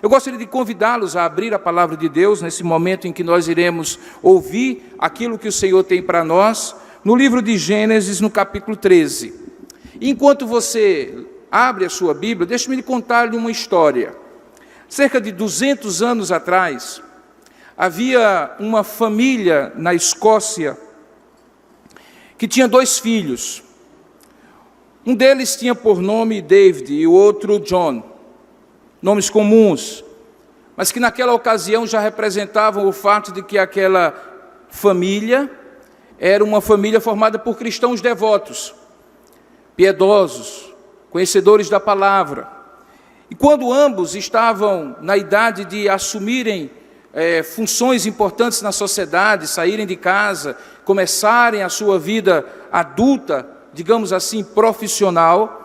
Eu gostaria de convidá-los a abrir a palavra de Deus nesse momento em que nós iremos ouvir aquilo que o Senhor tem para nós, no livro de Gênesis, no capítulo 13. Enquanto você abre a sua Bíblia, deixe-me lhe contar-lhe uma história. Cerca de 200 anos atrás, havia uma família na Escócia que tinha 2 filhos. Um deles tinha por nome David e o outro John, nomes comuns, mas que naquela ocasião já representavam o fato de que aquela família era uma família formada por cristãos devotos, piedosos, conhecedores da palavra. E quando ambos estavam na idade de assumirem funções importantes na sociedade, saírem de casa, começarem a sua vida adulta, digamos assim, profissional,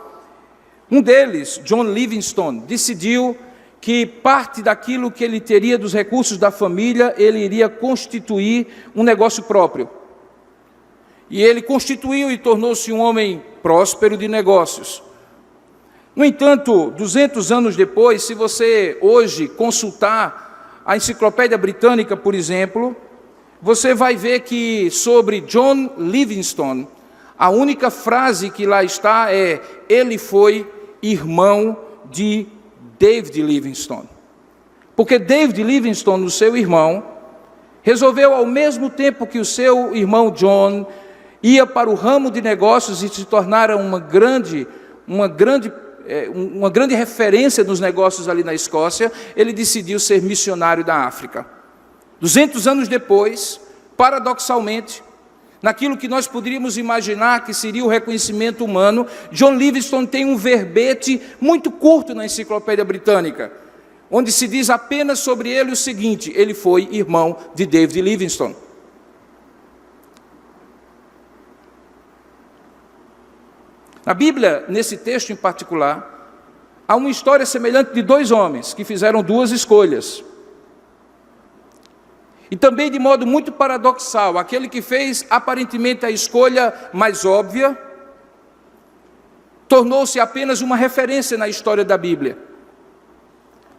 um deles, John Livingstone, decidiu que parte daquilo que ele teria dos recursos da família, ele iria constituir um negócio próprio. E ele constituiu e tornou-se um homem próspero de negócios. No entanto, 200 anos depois, se você hoje consultar a Enciclopédia Britânica, por exemplo, você vai ver que sobre John Livingstone, a única frase que lá está é: ele foi irmão de David Livingstone. Porque David Livingstone, o seu irmão, resolveu ao mesmo tempo que o seu irmão John ia para o ramo de negócios e se tornara uma grande referência nos negócios ali na Escócia, ele decidiu ser missionário da África. 200 anos depois, paradoxalmente, naquilo que nós poderíamos imaginar que seria o reconhecimento humano, John Livingstone tem um verbete muito curto na Enciclopédia Britânica, onde se diz apenas sobre ele o seguinte: ele foi irmão de David Livingstone. Na Bíblia, nesse texto em particular, há uma história semelhante de 2 homens que fizeram 2 escolhas. E também de modo muito paradoxal, aquele que fez aparentemente a escolha mais óbvia, tornou-se apenas uma referência na história da Bíblia.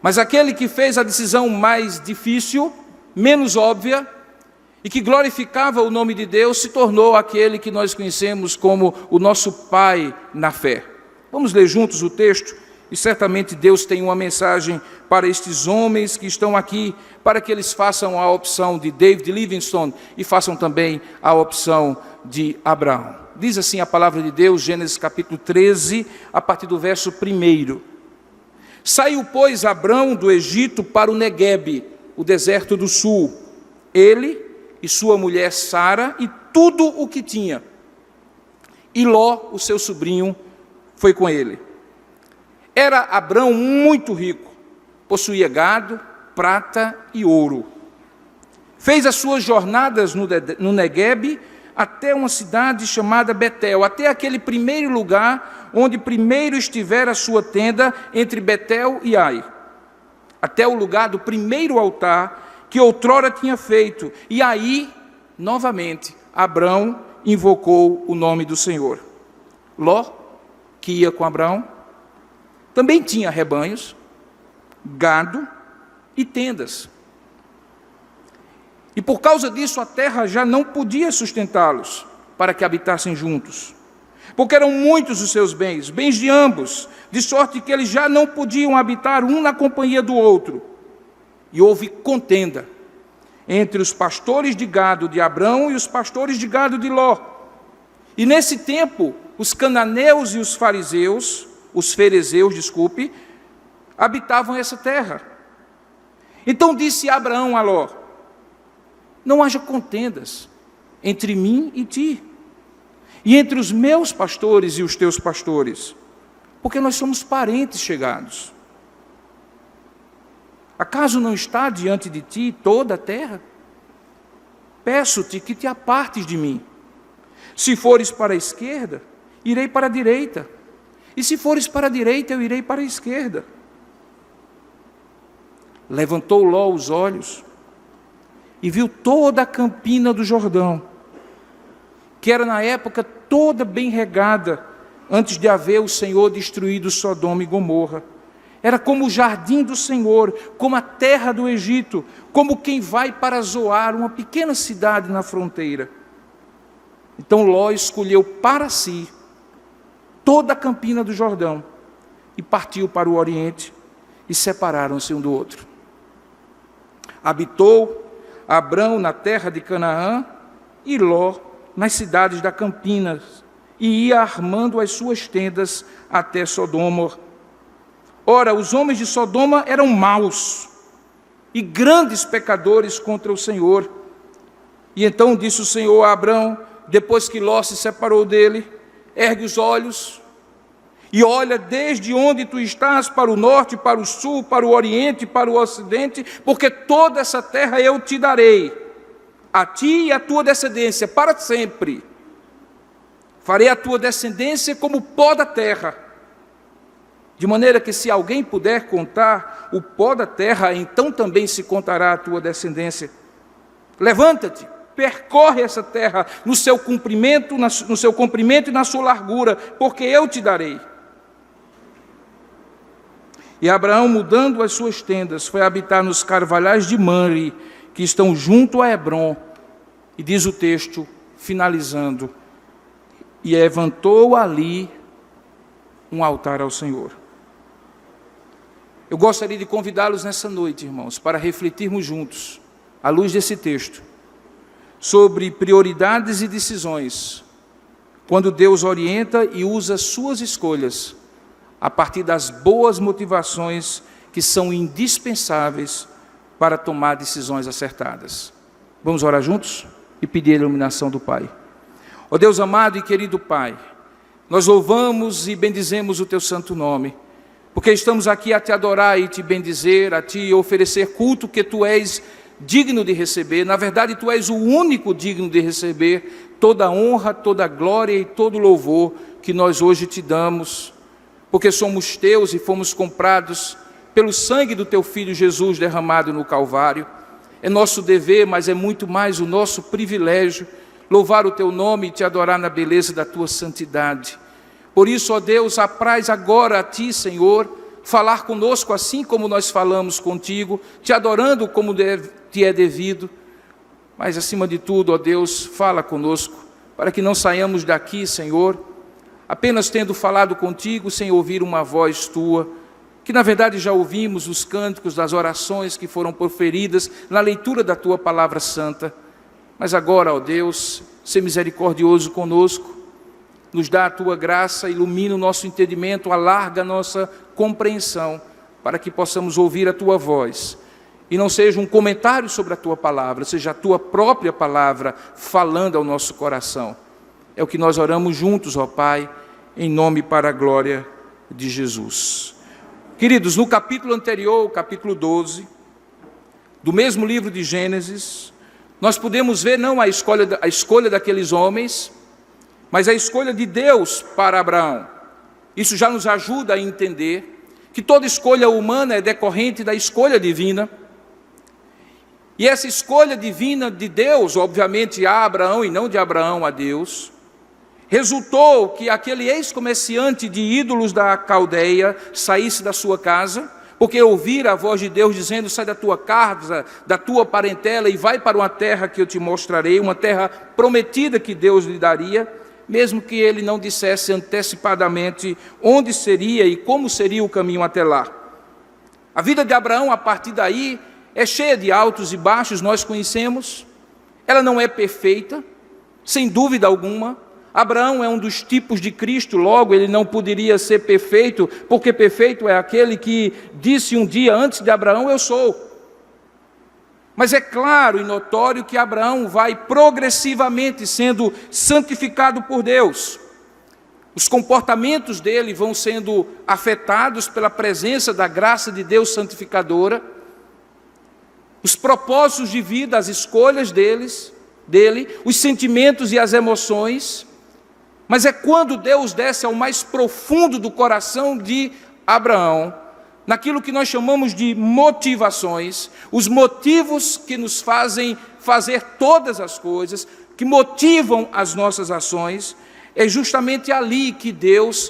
Mas aquele que fez a decisão mais difícil, menos óbvia, e que glorificava o nome de Deus, se tornou aquele que nós conhecemos como o nosso pai na fé. Vamos ler juntos o texto, e certamente Deus tem uma mensagem para estes homens que estão aqui, para que eles façam a opção de David Livingstone e façam também a opção de Abraão. Diz assim a palavra de Deus, Gênesis capítulo 13, a partir do verso 1. Saiu, pois, Abrão do Egito para o Neguebe, o deserto do sul, ele e sua mulher Sara e tudo o que tinha. E Ló, o seu sobrinho, foi com ele. Era Abrão muito rico, possuía gado, prata e ouro. Fez as suas jornadas no Neguebe até uma cidade chamada Betel, até aquele primeiro lugar onde primeiro estivera a sua tenda entre Betel e Ai, até o lugar do primeiro altar que outrora tinha feito. E aí, novamente, Abrão invocou o nome do Senhor. Ló, que ia com Abrão, também tinha rebanhos, gado e tendas. E por causa disso a terra já não podia sustentá-los para que habitassem juntos. Porque eram muitos os seus bens, bens de ambos, de sorte que eles já não podiam habitar um na companhia do outro. E houve contenda entre os pastores de gado de Abrão e os pastores de gado de Ló. E nesse tempo, os cananeus e os ferezeus, habitavam essa terra. Então disse Abraão a Ló: não haja contendas entre mim e ti, e entre os meus pastores e os teus pastores, porque nós somos parentes chegados. Acaso não está diante de ti toda a terra? Peço-te que te apartes de mim. Se fores para a esquerda, irei para a direita. E se fores para a direita, eu irei para a esquerda. Levantou Ló os olhos e viu toda a campina do Jordão, que era na época toda bem regada, antes de haver o Senhor destruído Sodoma e Gomorra. Era como o jardim do Senhor, como a terra do Egito, como quem vai para Zoar, uma pequena cidade na fronteira. Então Ló escolheu para si toda a campina do Jordão e partiu para o Oriente, e separaram-se um do outro. Habitou Abrão na terra de Canaã e Ló nas cidades da campina, e ia armando as suas tendas até Sodoma. Ora, os homens de Sodoma eram maus e grandes pecadores contra o Senhor. E então disse o Senhor a Abrão, depois que Ló se separou dele: ergue os olhos e olha desde onde tu estás para o norte, para o sul, para o oriente, para o ocidente, porque toda essa terra eu te darei, a ti e à tua descendência, para sempre. Farei a tua descendência como o pó da terra, de maneira que se alguém puder contar o pó da terra, então também se contará a tua descendência. Levanta-te, percorre essa terra no seu comprimento e na sua largura, porque eu te darei. E Abraão, mudando as suas tendas, foi habitar nos carvalhais de Mamre, que estão junto a Hebrom, e diz o texto, finalizando, e levantou ali um altar ao Senhor. Eu gostaria de convidá-los nessa noite, irmãos, para refletirmos juntos, à luz desse texto, sobre prioridades e decisões, quando Deus orienta e usa suas escolhas, a partir das boas motivações que são indispensáveis para tomar decisões acertadas. Vamos orar juntos e pedir a iluminação do Pai. Ó Deus amado e querido Pai, nós louvamos e bendizemos o Teu santo nome, porque estamos aqui a Te adorar e Te bendizer, a Te oferecer culto que Tu és digno de receber. Na verdade, Tu és o único digno de receber toda a honra, toda a glória e todo o louvor que nós hoje Te damos, porque somos Teus e fomos comprados pelo sangue do Teu Filho Jesus derramado no Calvário. É nosso dever, mas é muito mais o nosso privilégio, louvar o Teu nome e Te adorar na beleza da Tua santidade. Por isso, ó Deus, apraz agora a Ti, Senhor, falar conosco assim como nós falamos contigo, Te adorando como Te é devido, mas acima de tudo, ó Deus, fala conosco, para que não saiamos daqui, Senhor, apenas tendo falado contigo, sem ouvir uma voz Tua, que na verdade já ouvimos os cânticos das orações que foram proferidas na leitura da Tua palavra santa. Mas agora, ó Deus, sê misericordioso conosco, nos dá a Tua graça, ilumina o nosso entendimento, alarga a nossa compreensão, para que possamos ouvir a Tua voz, e não seja um comentário sobre a Tua palavra, seja a Tua própria palavra falando ao nosso coração. É o que nós oramos juntos, ó Pai, em nome e para a glória de Jesus. Queridos, no capítulo anterior, o capítulo 12, do mesmo livro de Gênesis, nós podemos ver não a escolha daqueles homens, mas a escolha de Deus para Abraão. Isso já nos ajuda a entender que toda escolha humana é decorrente da escolha divina. E essa escolha divina de Deus, obviamente a Abraão e não de Abraão a Deus, resultou que aquele ex-comerciante de ídolos da Caldeia saísse da sua casa, porque ouvira a voz de Deus dizendo: sai da tua casa, da tua parentela e vai para uma terra que eu te mostrarei, uma terra prometida que Deus lhe daria, mesmo que ele não dissesse antecipadamente onde seria e como seria o caminho até lá. A vida de Abraão, a partir daí, é cheia de altos e baixos, nós conhecemos. Ela não é perfeita, sem dúvida alguma. Abraão é um dos tipos de Cristo, logo ele não poderia ser perfeito, porque perfeito é aquele que disse um dia antes de Abraão: eu sou. Mas é claro e notório que Abraão vai progressivamente sendo santificado por Deus. Os comportamentos dele vão sendo afetados pela presença da graça de Deus santificadora. Os propósitos de vida, as escolhas dele, os sentimentos e as emoções. Mas é quando Deus desce ao mais profundo do coração de Abraão, naquilo que nós chamamos de motivações, os motivos que nos fazem fazer todas as coisas, que motivam as nossas ações, é justamente ali que Deus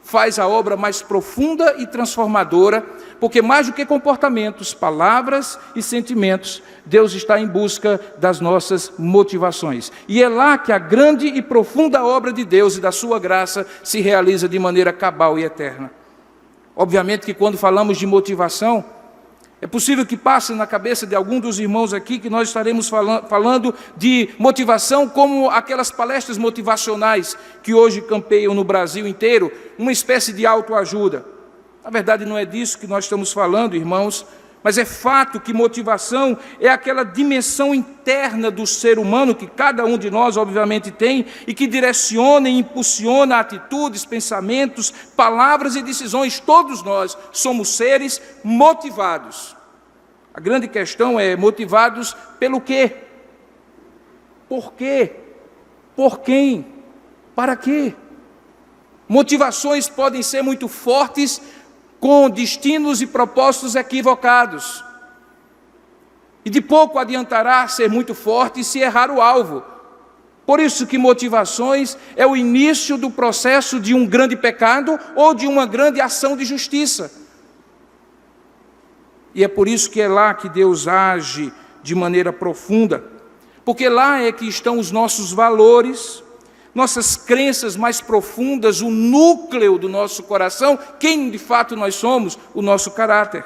faz a obra mais profunda e transformadora, porque mais do que comportamentos, palavras e sentimentos, Deus está em busca das nossas motivações. E é lá que a grande e profunda obra de Deus e da sua graça se realiza de maneira cabal e eterna. Obviamente que quando falamos de motivação, é possível que passe na cabeça de algum dos irmãos aqui que nós estaremos falando de motivação como aquelas palestras motivacionais que hoje campeiam no Brasil inteiro, uma espécie de autoajuda. Na verdade, não é disso que nós estamos falando, irmãos, mas é fato que motivação é aquela dimensão interna do ser humano que cada um de nós, obviamente, tem e que direciona e impulsiona atitudes, pensamentos, palavras e decisões. Todos nós somos seres motivados. A grande questão é motivados pelo quê? Por quê? Por quem? Para quê? Motivações podem ser muito fortes, com destinos e propósitos equivocados. E de pouco adiantará ser muito forte se errar o alvo. Por isso que motivações é o início do processo de um grande pecado ou de uma grande ação de justiça. E é por isso que é lá que Deus age de maneira profunda, porque lá é que estão os nossos valores, nossas crenças mais profundas, o núcleo do nosso coração, quem de fato nós somos, o nosso caráter.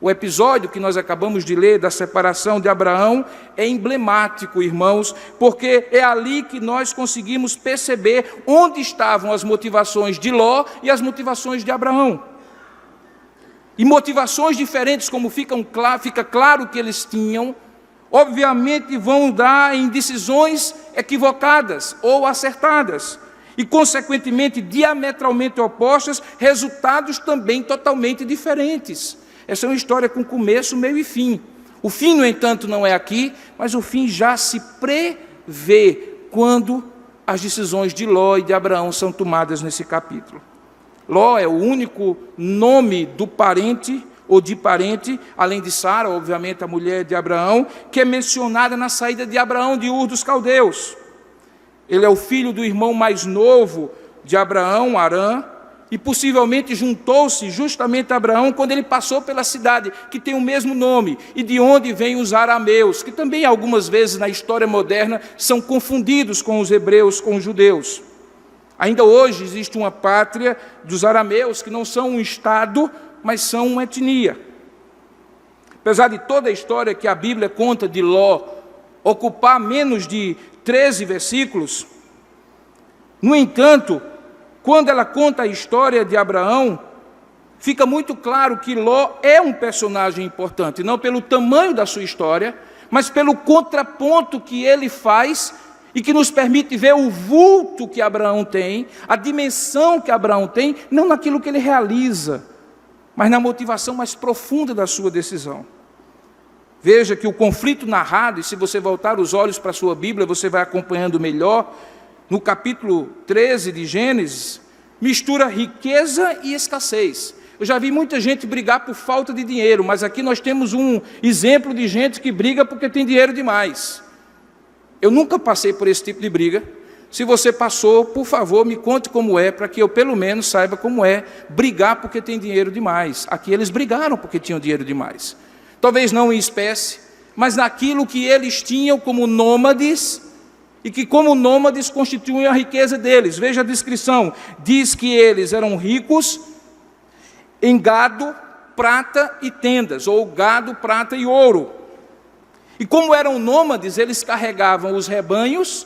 O episódio que nós acabamos de ler da separação de Abraão é emblemático, irmãos, porque é ali que nós conseguimos perceber onde estavam as motivações de Ló e as motivações de Abraão. E motivações diferentes, como fica claro que eles tinham, obviamente vão dar em decisões equivocadas ou acertadas, e consequentemente diametralmente opostas, resultados também totalmente diferentes. Essa é uma história com começo, meio e fim. O fim, no entanto, não é aqui, mas o fim já se prevê quando as decisões de Ló e de Abraão são tomadas nesse capítulo. Ló é o único nome do parente ou de parente, além de Sara, obviamente a mulher de Abraão, que é mencionada na saída de Abraão de Ur dos Caldeus. Ele é o filho do irmão mais novo de Abraão, Arã, e possivelmente juntou-se justamente a Abraão quando ele passou pela cidade, que tem o mesmo nome, e de onde vêm os arameus, que também algumas vezes na história moderna são confundidos com os hebreus, com os judeus. Ainda hoje existe uma pátria dos arameus, que não são um estado, mas são uma etnia. Apesar de toda a história que a Bíblia conta de Ló ocupar menos de 13 versículos, no entanto, quando ela conta a história de Abraão, fica muito claro que Ló é um personagem importante, não pelo tamanho da sua história, mas pelo contraponto que ele faz e que nos permite ver o vulto que Abraão tem, a dimensão que Abraão tem, não naquilo que ele realiza, mas na motivação mais profunda da sua decisão. Veja que o conflito narrado, e se você voltar os olhos para a sua Bíblia, você vai acompanhando melhor, no capítulo 13 de Gênesis, mistura riqueza e escassez. Eu já vi muita gente brigar por falta de dinheiro, mas aqui nós temos um exemplo de gente que briga porque tem dinheiro demais. Eu nunca passei por esse tipo de briga. Se você passou, por favor, me conte como é, para que eu pelo menos saiba como é brigar porque tem dinheiro demais. Aqui eles brigaram porque tinham dinheiro demais. Talvez não em espécie, mas naquilo que eles tinham como nômades, e que como nômades constituem a riqueza deles. Veja a descrição, diz que eles eram ricos em gado, prata e tendas, ou gado, prata e ouro. E como eram nômades, eles carregavam os rebanhos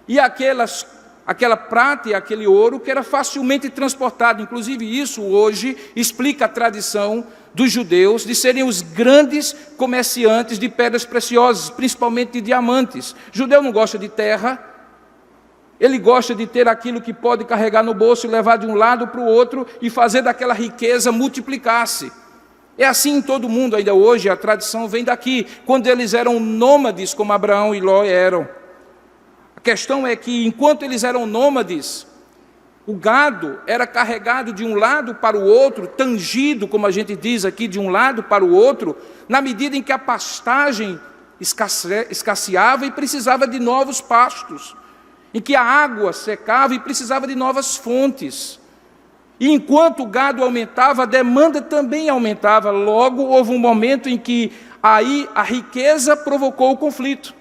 e aquela prata e aquele ouro que era facilmente transportado. Inclusive isso hoje explica a tradição dos judeus de serem os grandes comerciantes de pedras preciosas, principalmente de diamantes. O judeu não gosta de terra, ele gosta de ter aquilo que pode carregar no bolso e levar de um lado para o outro e fazer daquela riqueza multiplicar-se. É assim em todo mundo ainda hoje, a tradição vem daqui, quando eles eram nômades como Abraão e Ló eram. A questão é que enquanto eles eram nômades, o gado era carregado de um lado para o outro, tangido, como a gente diz aqui, de um lado para o outro, na medida em que a pastagem escasseava e precisava de novos pastos. em que a água secava e precisava de novas fontes. E enquanto o gado aumentava, a demanda também aumentava. Logo, houve um momento em que aí a riqueza provocou o conflito.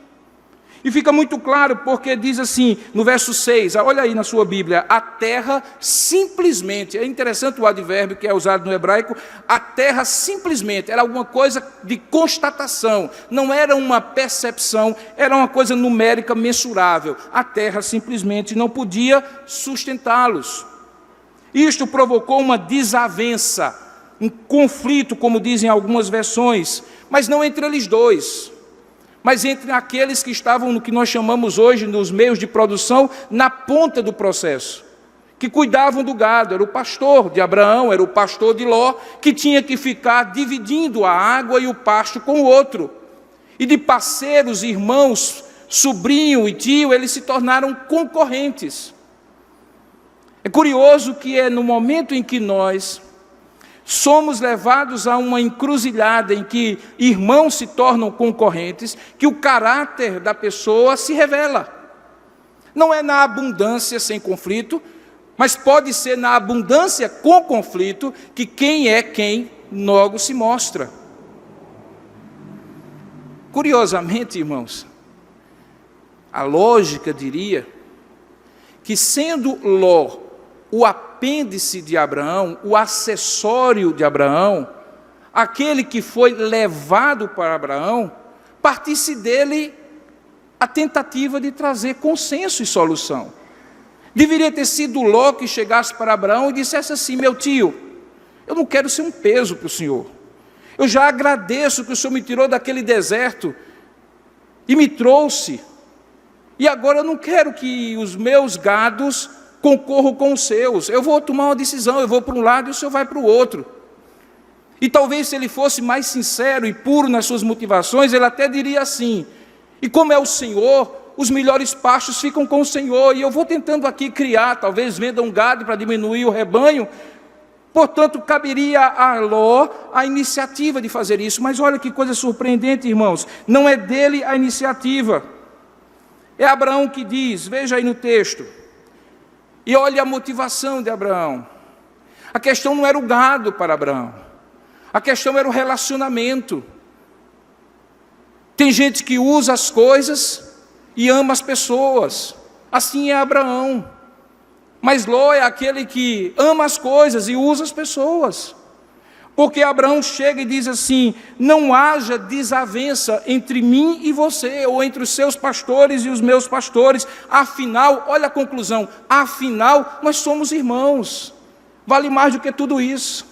E fica muito claro porque diz assim, no verso 6, olha aí na sua Bíblia, a terra simplesmente, é interessante o advérbio que é usado no hebraico, a terra simplesmente era alguma coisa de constatação, não era uma percepção, era uma coisa numérica mensurável. A terra simplesmente não podia sustentá-los. Isto provocou uma desavença, um conflito, como dizem algumas versões, mas não entre eles dois, mas entre aqueles que estavam no que nós chamamos hoje, nos meios de produção, na ponta do processo, que cuidavam do gado. Era o pastor de Abraão, era o pastor de Ló, que tinha que ficar dividindo a água e o pasto com o outro. E de parceiros, irmãos, sobrinho e tio, eles se tornaram concorrentes. É curioso que é no momento em que nós somos levados a uma encruzilhada em que irmãos se tornam concorrentes, que o caráter da pessoa se revela. Não é na abundância sem conflito, mas pode ser na abundância com conflito que quem é quem logo se mostra. Curiosamente, irmãos, a lógica diria que, sendo Ló o apêndice de Abraão, o acessório de Abraão, aquele que foi levado para Abraão, partisse dele a tentativa de trazer consenso e solução. Deveria ter sido Ló que chegasse para Abraão e dissesse assim: meu tio, eu não quero ser um peso para o senhor. Eu já agradeço que o senhor me tirou daquele deserto e me trouxe. E agora eu não quero que os meus gados concorram com os seus. Eu vou tomar uma decisão, eu vou para um lado e o senhor vai para o outro. E talvez, se ele fosse mais sincero e puro nas suas motivações, ele até diria assim: e como é o Senhor, os melhores pastos ficam com o Senhor, e eu vou tentando aqui criar, talvez venda um gado para diminuir o rebanho. Portanto, caberia a Ló a iniciativa de fazer isso. Mas olha que coisa surpreendente, irmãos, não é dele a iniciativa, é Abraão que diz. Veja aí no texto, e olha a motivação de Abraão. A questão não era o gado para Abraão, a questão era o relacionamento. Tem gente que usa as coisas e ama as pessoas, assim é Abraão. Mas Ló é aquele que ama as coisas e usa as pessoas. Porque Abraão chega e diz assim: não haja desavença entre mim e você, ou entre os seus pastores e os meus pastores. Afinal, olha a conclusão, afinal nós somos irmãos. Vale mais do que tudo isso.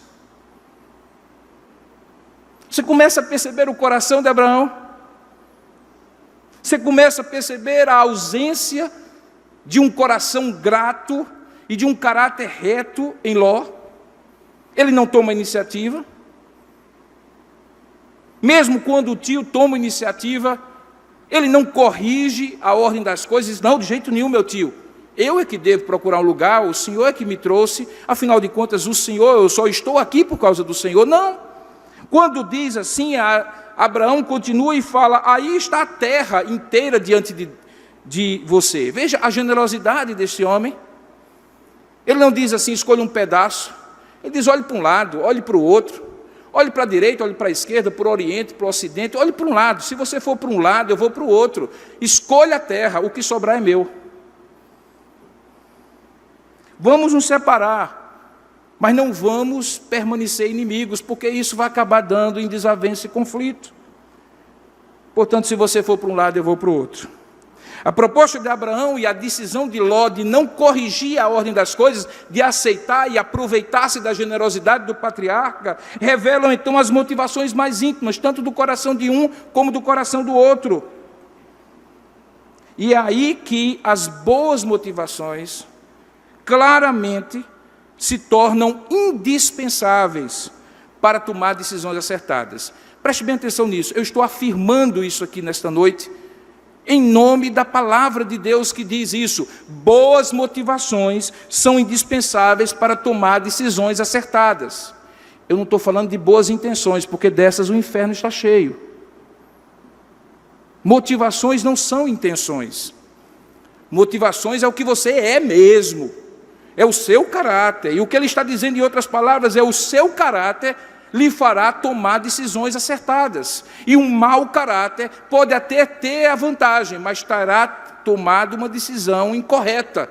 Você começa a perceber o coração de Abraão. Você começa a perceber a ausência de um coração grato e de um caráter reto em Ló. Ele não toma iniciativa. Mesmo quando o tio toma iniciativa, ele não corrige a ordem das coisas. Não, de jeito nenhum, meu tio. Eu é que devo procurar um lugar, o Senhor é que me trouxe. Afinal de contas, o Senhor, eu só estou aqui por causa do Senhor. Não. Quando diz assim, Abraão continua e fala: aí está a terra inteira diante de você. Veja a generosidade desse homem. Ele não diz assim: escolha um pedaço. Ele diz: olhe para um lado, olhe para o outro, olhe para a direita, olhe para a esquerda, para o oriente, para o ocidente, olhe para um lado. Se você for para um lado, eu vou para o outro. Escolha a terra, o que sobrar é meu. Vamos nos separar, mas não vamos permanecer inimigos, porque isso vai acabar dando em desavença e conflito. Portanto, se você for para um lado, eu vou para o outro. A proposta de Abraão e a decisão de Ló de não corrigir a ordem das coisas, de aceitar e aproveitar-se da generosidade do patriarca, revelam então as motivações mais íntimas, tanto do coração de um como do coração do outro. E é aí que as boas motivações claramente se tornam indispensáveis para tomar decisões acertadas. Preste bem atenção nisso. Eu estou afirmando isso aqui nesta noite, em nome da palavra de Deus que diz isso. Boas motivações são indispensáveis para tomar decisões acertadas. Eu não estou falando de boas intenções, porque dessas o inferno está cheio. Motivações não são intenções. Motivações é o que você é mesmo, é o seu caráter. E o que ele está dizendo, em outras palavras, é o seu caráter lhe fará tomar decisões acertadas. E um mau caráter pode até ter a vantagem, mas terá tomado uma decisão incorreta,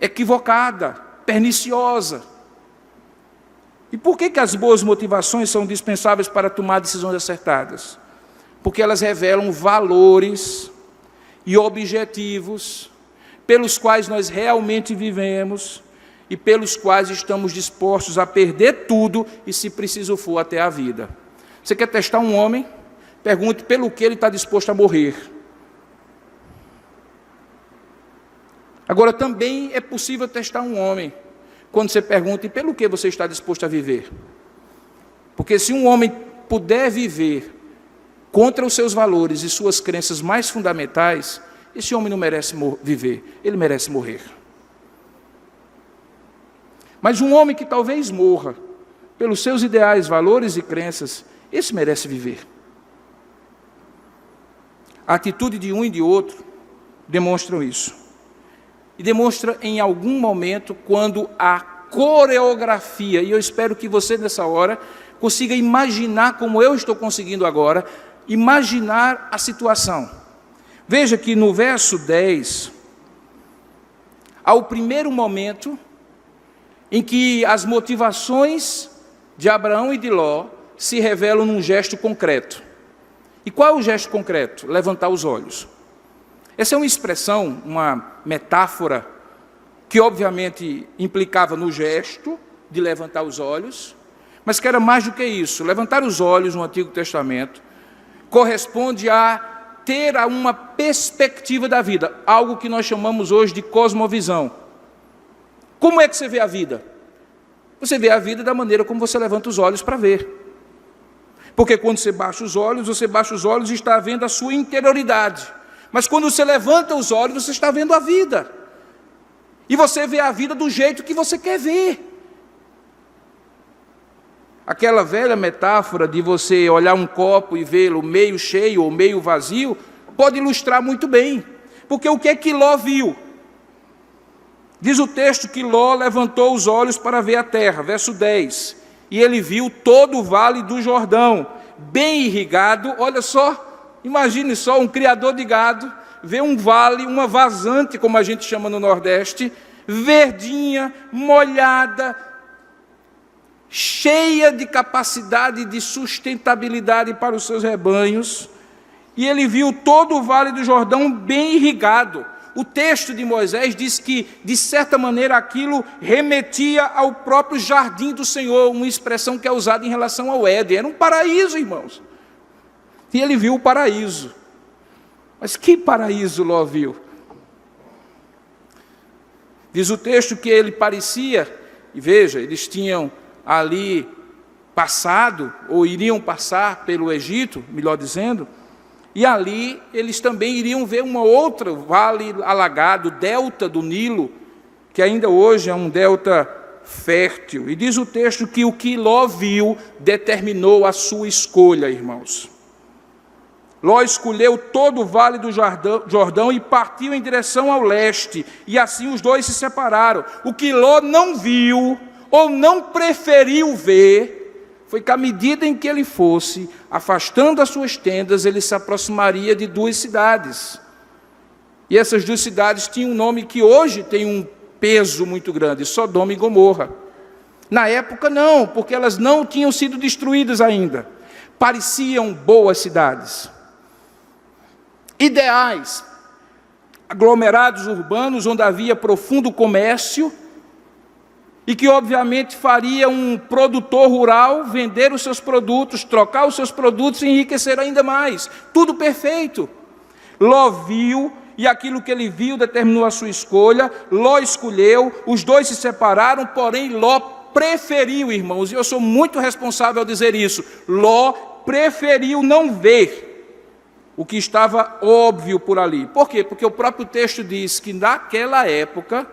equivocada, perniciosa. E por que as boas motivações são dispensáveis para tomar decisões acertadas? Porque elas revelam valores e objetivos pelos quais nós realmente vivemos e pelos quais estamos dispostos a perder tudo e, se preciso for, até a vida. Você quer testar um homem? Pergunte pelo que ele está disposto a morrer. Agora, também é possível testar um homem quando você pergunta e pelo que você está disposto a viver. Porque se um homem puder viver contra os seus valores e suas crenças mais fundamentais, esse homem não merece viver, ele merece morrer. Mas um homem que talvez morra pelos seus ideais, valores e crenças, esse merece viver. A atitude de um e de outro demonstram isso. E demonstra em algum momento quando a coreografia, e eu espero que você nessa hora consiga imaginar como eu estou conseguindo agora, imaginar a situação. Veja que no verso 10, há o primeiro momento em que as motivações de Abraão e de Ló se revelam num gesto concreto. E qual é o gesto concreto? Levantar os olhos. Essa é uma expressão, uma metáfora, que obviamente implicava no gesto de levantar os olhos, mas que era mais do que isso. Levantar os olhos no Antigo Testamento corresponde a ter uma perspectiva da vida, algo que nós chamamos hoje de cosmovisão. Como é que você vê a vida? Você vê a vida da maneira como você levanta os olhos para ver. Porque quando você baixa os olhos e está vendo a sua interioridade. Mas quando você levanta os olhos, você está vendo a vida. E você vê a vida do jeito que você quer ver. Aquela velha metáfora de você olhar um copo e vê-lo meio cheio ou meio vazio, pode ilustrar muito bem. Porque o que é que Ló viu? Diz o texto que Ló levantou os olhos para ver a terra, verso 10. E ele viu todo o vale do Jordão, bem irrigado. Olha só, imagine só, um criador de gado, vê um vale, uma vazante, como a gente chama no Nordeste, verdinha, molhada, cheia de capacidade de sustentabilidade para os seus rebanhos. E ele viu todo o vale do Jordão bem irrigado. O texto de Moisés diz que, de certa maneira, aquilo remetia ao próprio jardim do Senhor, uma expressão que é usada em relação ao Éden. Era um paraíso, irmãos. E ele viu o paraíso. Mas que paraíso Ló viu? Diz o texto que ele parecia, e veja, eles tinham ali passado, ou iriam passar pelo Egito, melhor dizendo, e ali eles também iriam ver uma outra vale alagado, delta do Nilo, que ainda hoje é um delta fértil. E diz o texto que o que Ló viu determinou a sua escolha, irmãos. Ló escolheu todo o vale do Jordão e partiu em direção ao leste, e assim os dois se separaram. O que Ló não viu, ou não preferiu ver, foi que à medida em que ele fosse afastando as suas tendas, ele se aproximaria de duas cidades. E essas duas cidades tinham um nome que hoje tem um peso muito grande, Sodoma e Gomorra. Na época não, porque elas não tinham sido destruídas ainda. Pareciam boas cidades. Ideais, aglomerados urbanos onde havia profundo comércio, e que obviamente faria um produtor rural vender os seus produtos, trocar os seus produtos e enriquecer ainda mais. Tudo perfeito. Ló viu, e aquilo que ele viu determinou a sua escolha. Ló escolheu, os dois se separaram, porém Ló preferiu, irmãos, e eu sou muito responsável ao dizer isso, Ló preferiu não ver o que estava óbvio por ali. Por quê? Porque o próprio texto diz que naquela época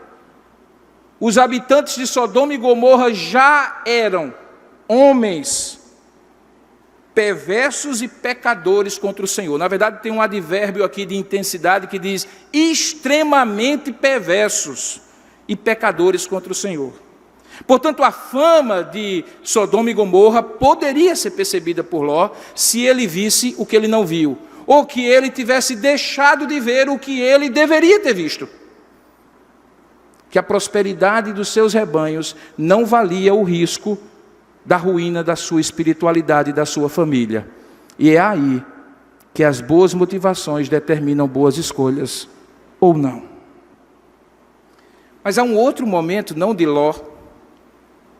os habitantes de Sodoma e Gomorra já eram homens perversos e pecadores contra o Senhor. Na verdade, tem um advérbio aqui de intensidade que diz extremamente perversos e pecadores contra o Senhor. Portanto, a fama de Sodoma e Gomorra poderia ser percebida por Ló se ele visse o que ele não viu, ou que ele tivesse deixado de ver o que ele deveria ter visto. Que a prosperidade dos seus rebanhos não valia o risco da ruína da sua espiritualidade e da sua família. E é aí que as boas motivações determinam boas escolhas ou não. Mas há um outro momento, não de Ló,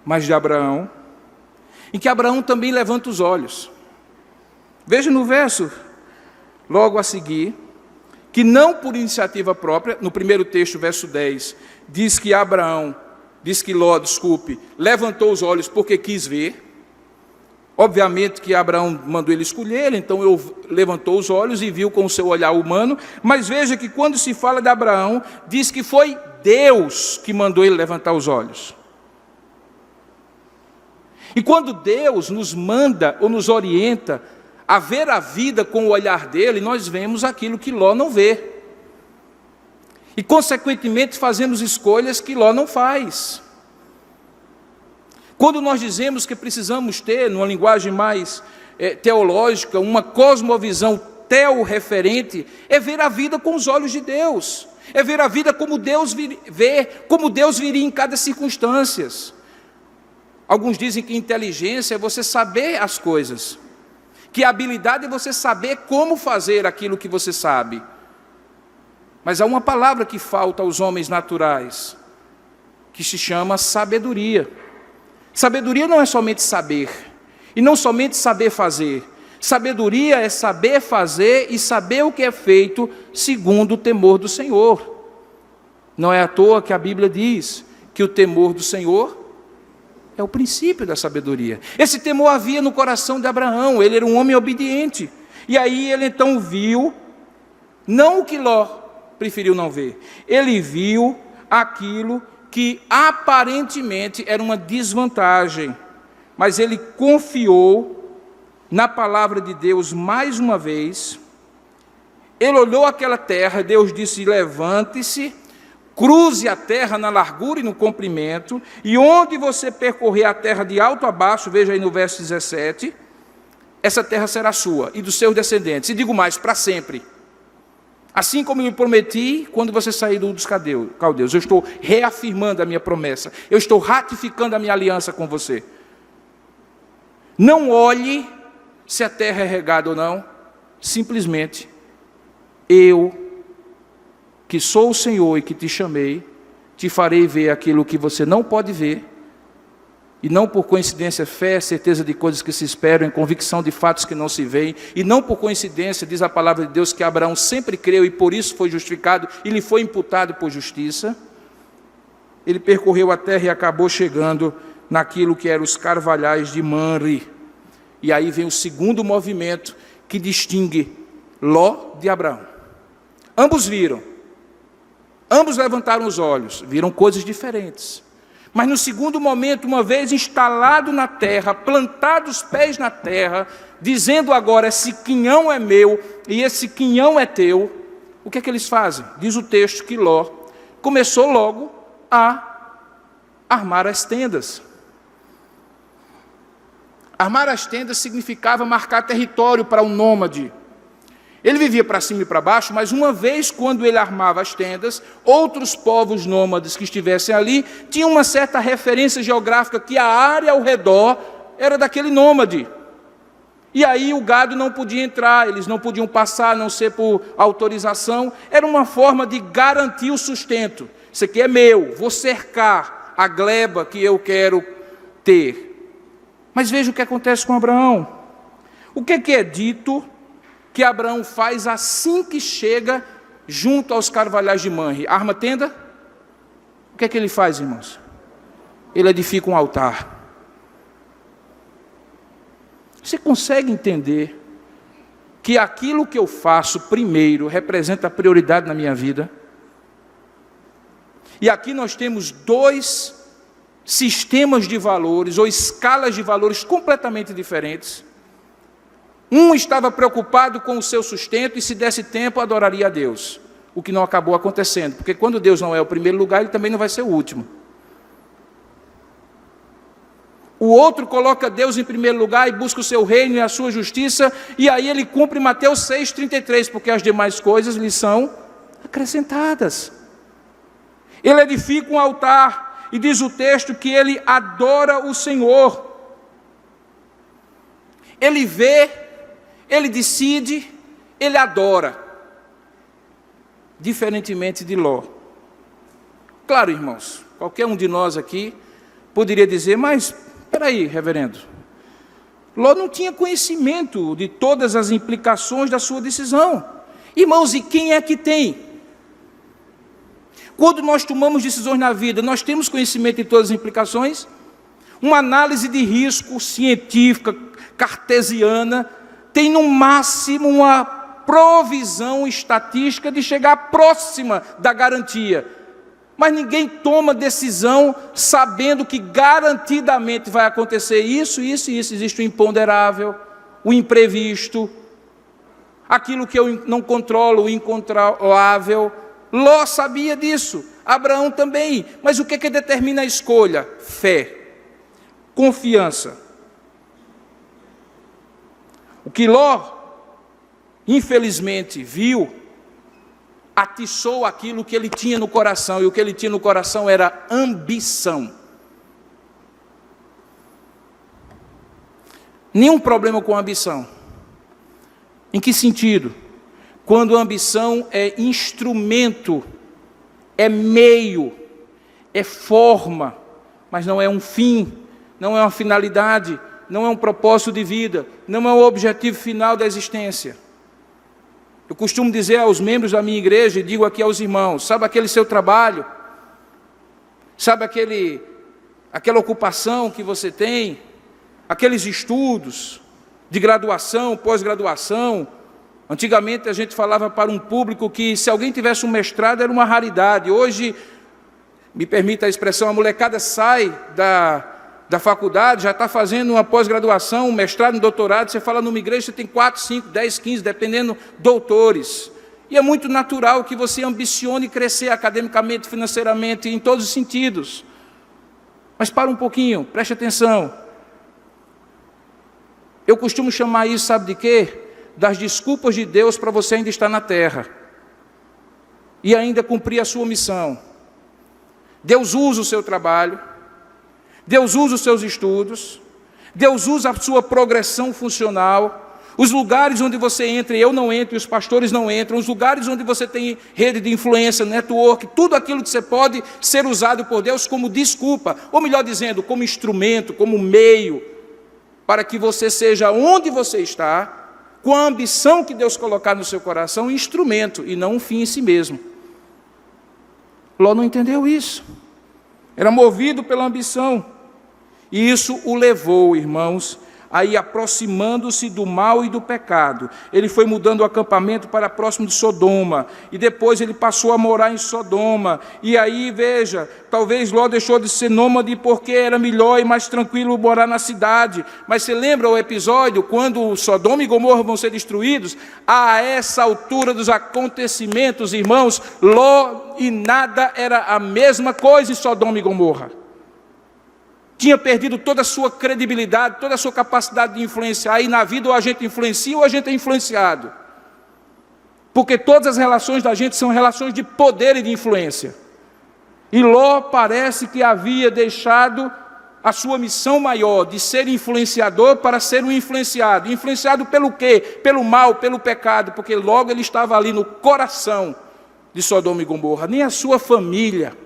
mas de Abraão, em que Abraão também levanta os olhos. Veja no verso, logo a seguir, que não por iniciativa própria, no primeiro texto, verso 10, diz que Ló, levantou os olhos porque quis ver. Obviamente que Abraão mandou ele escolher, então ele levantou os olhos e viu com o seu olhar humano, mas veja que quando se fala de Abraão, diz que foi Deus que mandou ele levantar os olhos. E quando Deus nos manda ou nos orienta a ver a vida com o olhar dele, nós vemos aquilo que Ló não vê. E, consequentemente, fazemos escolhas que Ló não faz. Quando nós dizemos que precisamos ter, numa linguagem mais teológica, uma cosmovisão teorreferente, é ver a vida com os olhos de Deus. É ver a vida como Deus vê, como Deus viria em cada circunstância. Alguns dizem que inteligência é você saber as coisas, que a habilidade é você saber como fazer aquilo que você sabe. Mas há uma palavra que falta aos homens naturais, que se chama sabedoria. Sabedoria não é somente saber, e não somente saber fazer. Sabedoria é saber fazer e saber o que é feito segundo o temor do Senhor. Não é à toa que a Bíblia diz que o temor do Senhor é o princípio da sabedoria. Esse temor havia no coração de Abraão, ele era um homem obediente. E aí ele então viu, não o que Ló preferiu não ver, ele viu aquilo que aparentemente era uma desvantagem, mas ele confiou na palavra de Deus mais uma vez. Ele olhou aquela terra, Deus disse: levante-se, cruze a terra na largura e no comprimento, e onde você percorrer a terra de alto a baixo, veja aí no verso 17, essa terra será sua e dos seus descendentes, e digo mais, para sempre. Assim como eu prometi quando você sair dos caldeus, eu estou reafirmando a minha promessa, eu estou ratificando a minha aliança com você. Não olhe se a terra é regada ou não, simplesmente, eu, que sou o Senhor e que te chamei, te farei ver aquilo que você não pode ver, e não por coincidência, fé é certeza de coisas que se esperam, em convicção de fatos que não se veem, e não por coincidência, diz a palavra de Deus, que Abraão sempre creu e por isso foi justificado, e lhe foi imputado por justiça. Ele percorreu a terra e acabou chegando naquilo que eram os carvalhais de Manre, e aí vem o segundo movimento que distingue Ló de Abraão. Ambos viram, ambos levantaram os olhos, viram coisas diferentes. Mas no segundo momento, uma vez instalado na terra, plantado os pés na terra, dizendo agora, esse quinhão é meu e esse quinhão é teu, o que é que eles fazem? Diz o texto que Ló começou logo a armar as tendas. Armar as tendas significava marcar território para um nômade. Ele vivia para cima e para baixo, mas uma vez quando ele armava as tendas, outros povos nômades que estivessem ali tinham uma certa referência geográfica que a área ao redor era daquele nômade. E aí o gado não podia entrar, eles não podiam passar, a não ser por autorização. Era uma forma de garantir o sustento. Isso aqui é meu, vou cercar a gleba que eu quero ter. Mas veja o que acontece com Abraão. O que é dito que Abraão faz assim que chega junto aos carvalhais de Manre? Arma a tenda? O que é que ele faz, irmãos? Ele edifica um altar. Você consegue entender que aquilo que eu faço primeiro representa a prioridade na minha vida? E aqui nós temos dois sistemas de valores ou escalas de valores completamente diferentes. Um estava preocupado com o seu sustento e, se desse tempo, adoraria a Deus. O que não acabou acontecendo, porque quando Deus não é o primeiro lugar, Ele também não vai ser o último. O outro coloca Deus em primeiro lugar e busca o seu reino e a sua justiça, e aí ele cumpre Mateus 6,33, porque as demais coisas lhe são acrescentadas. Ele edifica um altar, e diz o texto que ele adora o Senhor. Ele vê, ele decide, ele adora. Diferentemente de Ló. Claro, irmãos, qualquer um de nós aqui poderia dizer, mas, espera aí, reverendo, Ló não tinha conhecimento de todas as implicações da sua decisão. Irmãos, e quem é que tem? Quando nós tomamos decisões na vida, nós temos conhecimento de todas as implicações? Uma análise de risco científica, cartesiana, tem no máximo uma provisão estatística de chegar próxima da garantia. Mas ninguém toma decisão sabendo que garantidamente vai acontecer isso, isso e isso. Existe o imponderável, o imprevisto, aquilo que eu não controlo, o incontrolável. Ló sabia disso, Abraão também. Mas o que determina a escolha? Fé, confiança. O que Ló, infelizmente, viu, atiçou aquilo que ele tinha no coração, e o que ele tinha no coração era ambição. Nenhum problema com a ambição. Em que sentido? Quando a ambição é instrumento, é meio, é forma, mas não é um fim, não é uma finalidade, não é um propósito de vida, não é o objetivo final da existência. Eu costumo dizer aos membros da minha igreja, e digo aqui aos irmãos, sabe aquele seu trabalho? Sabe aquela ocupação que você tem? Aqueles estudos de graduação, pós-graduação? Antigamente a gente falava para um público que se alguém tivesse um mestrado era uma raridade. Hoje, me permita a expressão, a molecada sai da faculdade, já está fazendo uma pós-graduação, um mestrado, um doutorado, você fala numa igreja, você tem 4, 5, 10, 15, dependendo, doutores. E é muito natural que você ambicione crescer academicamente, financeiramente, em todos os sentidos. Mas para um pouquinho, preste atenção. Eu costumo chamar isso, sabe de quê? Das desculpas de Deus para você ainda estar na terra. E ainda cumprir a sua missão. Deus usa o seu trabalho. Deus usa os seus estudos, Deus usa a sua progressão funcional, os lugares onde você entra e eu não entro, e os pastores não entram, os lugares onde você tem rede de influência, network, tudo aquilo que você pode ser usado por Deus como desculpa, ou melhor dizendo, como instrumento, como meio, para que você seja onde você está, com a ambição que Deus colocar no seu coração, um instrumento e não um fim em si mesmo. Ló não entendeu isso, era movido pela ambição. E isso o levou, irmãos, a ir aproximando-se do mal e do pecado. Ele foi mudando o acampamento para próximo de Sodoma, e depois ele passou a morar em Sodoma. E aí, veja, talvez Ló deixou de ser nômade porque era melhor e mais tranquilo morar na cidade. Mas você lembra o episódio quando Sodoma e Gomorra vão ser destruídos? A essa altura dos acontecimentos, irmãos, Ló e nada era a mesma coisa em Sodoma e Gomorra. Tinha perdido toda a sua credibilidade, toda a sua capacidade de influenciar. Aí na vida ou a gente influencia ou a gente é influenciado. Porque todas as relações da gente são relações de poder e de influência. E Ló parece que havia deixado a sua missão maior de ser influenciador para ser um influenciado. Influenciado pelo quê? Pelo mal, pelo pecado, porque logo ele estava ali no coração de Sodoma e Gomorra. Nem a sua família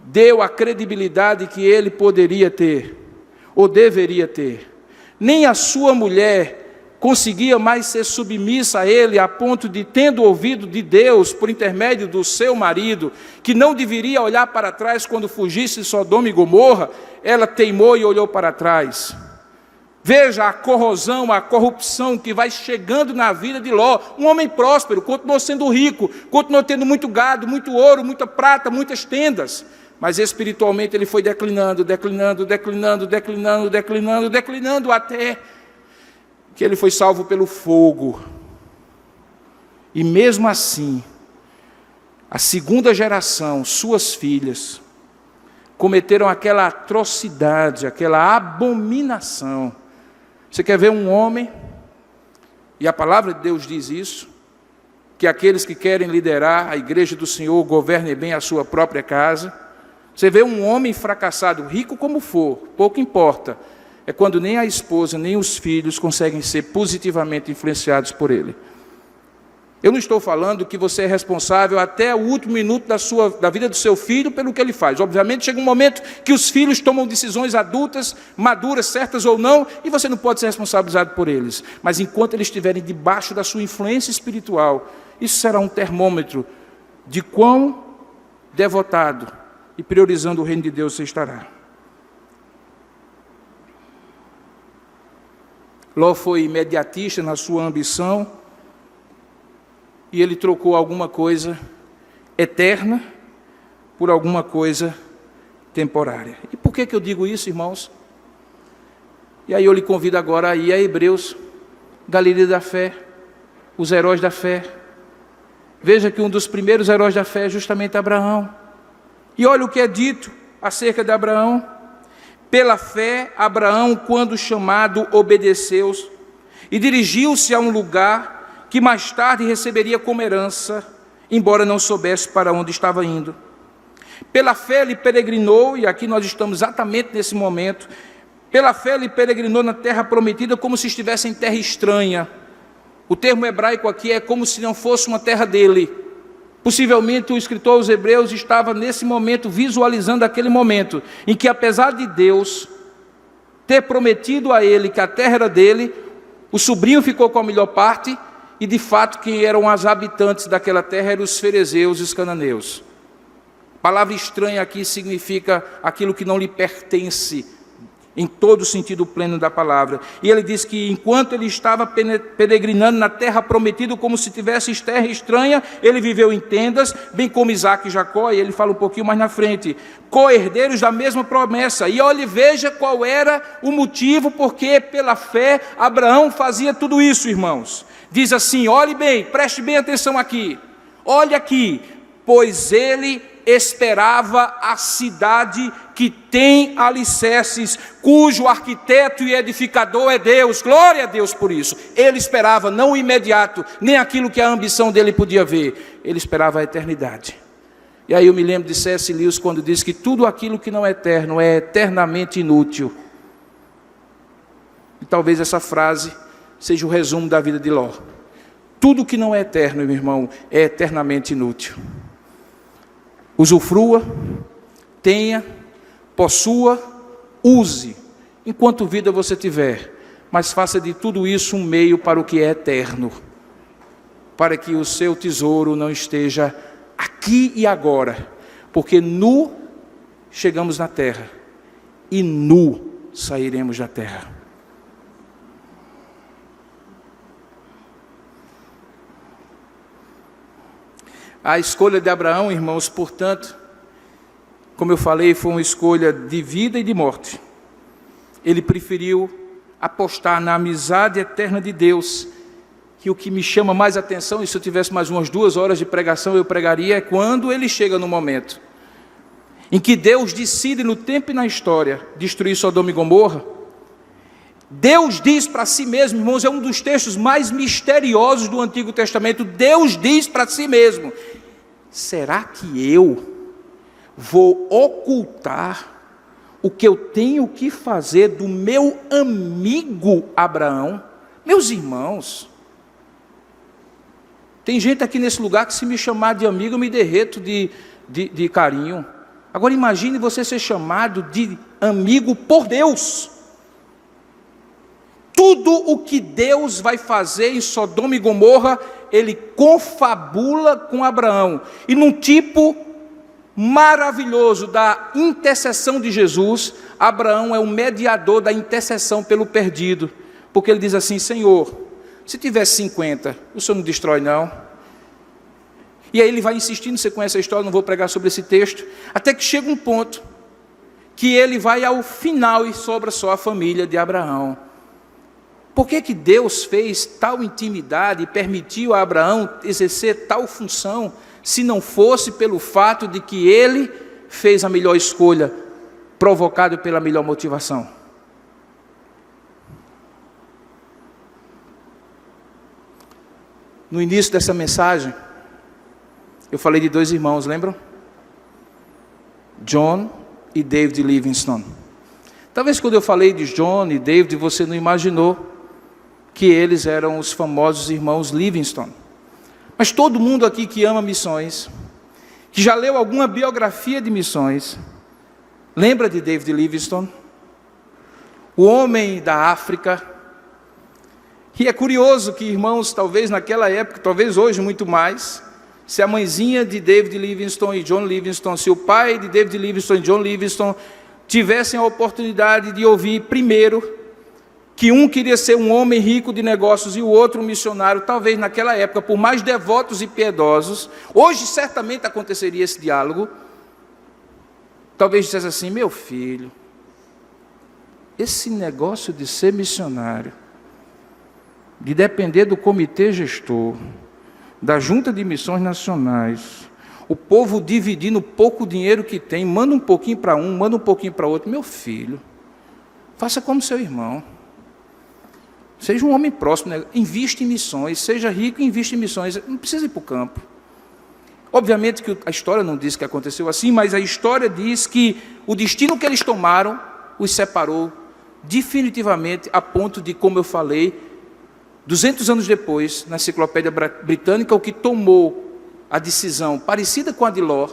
deu a credibilidade que ele poderia ter, ou deveria ter. Nem a sua mulher conseguia mais ser submissa a ele, a ponto de, tendo ouvido de Deus, por intermédio do seu marido, que não deveria olhar para trás quando fugisse de Sodoma e Gomorra, ela teimou e olhou para trás. Veja a corrosão, a corrupção que vai chegando na vida de Ló. Um homem próspero, continuou sendo rico, continuou tendo muito gado, muito ouro, muita prata, muitas tendas. Mas espiritualmente ele foi declinando, até que ele foi salvo pelo fogo. E mesmo assim, a segunda geração, suas filhas, cometeram aquela atrocidade, aquela abominação. Você quer ver um homem, e a palavra de Deus diz isso, que aqueles que querem liderar a igreja do Senhor governem bem a sua própria casa. Você vê um homem fracassado, rico como for, pouco importa, é quando nem a esposa, nem os filhos conseguem ser positivamente influenciados por ele. Eu não estou falando que você é responsável até o último minuto da vida do seu filho pelo que ele faz. Obviamente, chega um momento que os filhos tomam decisões adultas, maduras, certas ou não, e você não pode ser responsabilizado por eles. Mas enquanto eles estiverem debaixo da sua influência espiritual, isso será um termômetro de quão devotado e priorizando o reino de Deus você estará. Ló foi imediatista na sua ambição, e ele trocou alguma coisa eterna por alguma coisa temporária. E por que eu digo isso, irmãos? E aí eu lhe convido agora a ir a Hebreus, Galeria da Fé, os heróis da fé. Veja que um dos primeiros heróis da fé é justamente Abraão. E olha o que é dito acerca de Abraão. Pela fé, Abraão, quando chamado, obedeceu e dirigiu-se a um lugar que mais tarde receberia como herança, embora não soubesse para onde estava indo. Pela fé ele peregrinou, e aqui nós estamos exatamente nesse momento, pela fé ele peregrinou na terra prometida como se estivesse em terra estranha. O termo hebraico aqui é como se não fosse uma terra dele. Possivelmente o escritor aos Hebreus estava nesse momento visualizando aquele momento, em que apesar de Deus ter prometido a ele que a terra era dele, o sobrinho ficou com a melhor parte, e de fato quem eram os habitantes daquela terra eram os ferezeus e os cananeus. Palavra estranha aqui significa aquilo que não lhe pertence, em todo o sentido pleno da palavra. E ele diz que enquanto ele estava peregrinando na terra prometida, como se tivesse terra estranha, ele viveu em tendas, bem como Isaac e Jacó, e ele fala um pouquinho mais na frente, co-herdeiros da mesma promessa. E olhe, veja qual era o motivo, porque pela fé Abraão fazia tudo isso, irmãos. Diz assim, olhe bem, preste bem atenção aqui, olhe aqui, pois ele esperava a cidade que tem alicerces, cujo arquiteto e edificador é Deus. Glória a Deus por isso. Ele esperava não o imediato, nem aquilo que a ambição dele podia ver, ele esperava a eternidade. E aí eu me lembro de C.S. Lewis quando diz que tudo aquilo que não é eterno é eternamente inútil. E talvez essa frase seja o resumo da vida de Ló. Tudo que não é eterno, meu irmão, é eternamente inútil. Usufrua, tenha, possua, use, enquanto vida você tiver, mas faça de tudo isso um meio para o que é eterno, para que o seu tesouro não esteja aqui e agora, porque nu chegamos na terra e nu sairemos da terra. A escolha de Abraão, irmãos, portanto, como eu falei, foi uma escolha de vida e de morte. Ele preferiu apostar na amizade eterna de Deus, que o que me chama mais atenção, e se eu tivesse mais umas 2 horas de pregação, eu pregaria, é quando ele chega no momento em que Deus decide no tempo e na história destruir Sodoma e Gomorra. Deus diz para si mesmo, irmãos, é um dos textos mais misteriosos do Antigo Testamento. Deus diz para si mesmo, será que eu vou ocultar o que eu tenho que fazer do meu amigo Abraão? Meus irmãos, tem gente aqui nesse lugar que se me chamar de amigo eu me derreto de carinho. Agora imagine você ser chamado de amigo por Deus. Tudo o que Deus vai fazer em Sodoma e Gomorra, ele confabula com Abraão. E num tipo maravilhoso da intercessão de Jesus, Abraão é o mediador da intercessão pelo perdido. Porque ele diz assim, Senhor, se tivesse 50, o Senhor não destrói não? E aí ele vai insistindo, você conhece a história, não vou pregar sobre esse texto, até que chega um ponto que ele vai ao final e sobra só a família de Abraão. Por que Deus fez tal intimidade e permitiu a Abraão exercer tal função, se não fosse pelo fato de que ele fez a melhor escolha, provocado pela melhor motivação? No início dessa mensagem, eu falei de dois irmãos, lembram? John e David Livingstone. Talvez quando eu falei de John e David, você não imaginou que eles eram os famosos irmãos Livingstone. Mas todo mundo aqui que ama missões, que já leu alguma biografia de missões, lembra de David Livingstone? O homem da África. E é curioso que, irmãos, talvez naquela época, talvez hoje muito mais, se a mãezinha de David Livingstone e John Livingstone, se o pai de David Livingstone e John Livingstone tivessem a oportunidade de ouvir primeiro que um queria ser um homem rico de negócios e o outro um missionário, talvez naquela época, por mais devotos e piedosos, hoje certamente aconteceria esse diálogo, talvez dissesse assim: meu filho, esse negócio de ser missionário, de depender do comitê gestor, da junta de missões nacionais, o povo dividindo o pouco dinheiro que tem, manda um pouquinho para um, manda um pouquinho para outro. Meu filho, faça como seu irmão. Seja um homem próximo, né? Invista em missões, seja rico e invista em missões. Não precisa ir para o campo. Obviamente que a história não diz que aconteceu assim, mas a história diz que o destino que eles tomaram os separou definitivamente, a ponto de, como eu falei, 200 anos depois, na Enciclopédia Britânica, o que tomou a decisão parecida com a de Ló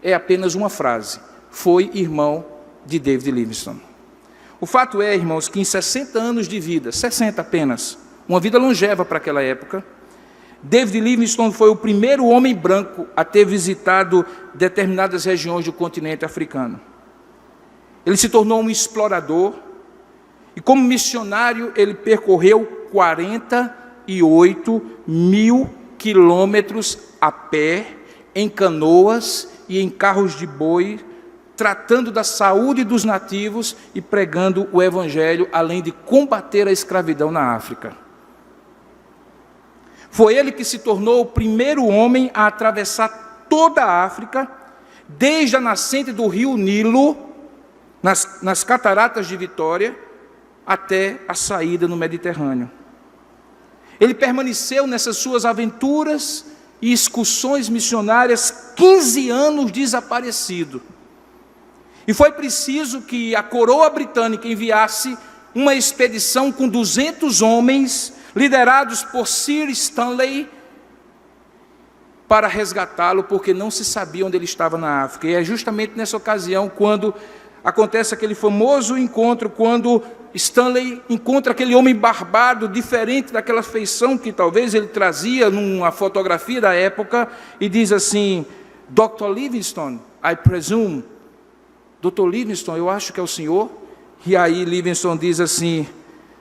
é apenas uma frase: foi irmão de David Livingstone. O fato é, irmãos, que em 60 anos de vida, 60 apenas, uma vida longeva para aquela época, David Livingstone foi o primeiro homem branco a ter visitado determinadas regiões do continente africano. Ele se tornou um explorador e, como missionário, ele percorreu 48 mil quilômetros a pé, em canoas e em carros de boi, tratando da saúde dos nativos e pregando o Evangelho, além de combater a escravidão na África. Foi ele que se tornou o primeiro homem a atravessar toda a África, desde a nascente do rio Nilo, nas cataratas de Vitória, até a saída no Mediterrâneo. Ele permaneceu nessas suas aventuras e excursões missionárias 15 anos desaparecido. E foi preciso que a coroa britânica enviasse uma expedição com 200 homens, liderados por Sir Stanley, para resgatá-lo, porque não se sabia onde ele estava na África. E é justamente nessa ocasião quando acontece aquele famoso encontro, quando Stanley encontra aquele homem barbado, diferente daquela feição que talvez ele trazia numa fotografia da época, e diz assim: Dr. Livingstone, I presume. Dr. Livingstone, eu acho que é o senhor. E aí Livingstone diz assim: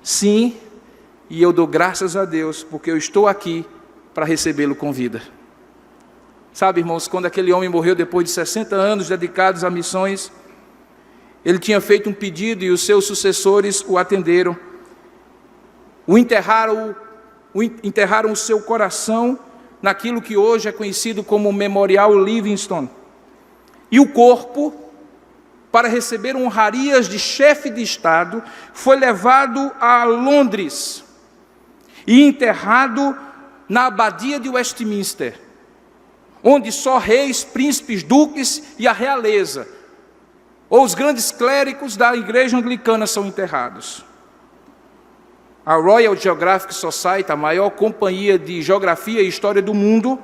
sim, e eu dou graças a Deus, porque eu estou aqui para recebê-lo com vida. Sabe, irmãos, quando aquele homem morreu depois de 60 anos dedicados a missões, ele tinha feito um pedido e os seus sucessores o atenderam. Enterraram o seu coração naquilo que hoje é conhecido como Memorial Livingstone. E o corpo, para receber honrarias de chefe de Estado, foi levado a Londres e enterrado na abadia de Westminster, onde só reis, príncipes, duques e a realeza, ou os grandes clérigos da igreja anglicana, são enterrados. A Royal Geographic Society, a maior companhia de geografia e história do mundo,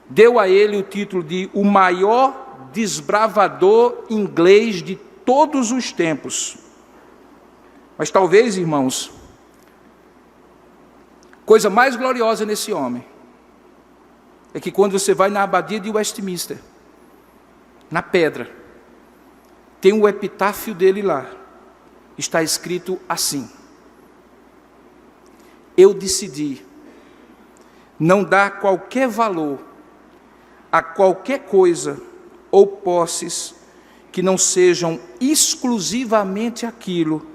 deu a ele o título de o maior desbravador inglês de todos os tempos. Mas talvez, irmãos, coisa mais gloriosa nesse homem é que quando você vai na abadia de Westminster, na pedra, tem o epitáfio dele lá, está escrito assim: eu decidi não dar qualquer valor a qualquer coisa ou posses que não sejam exclusivamente aquilo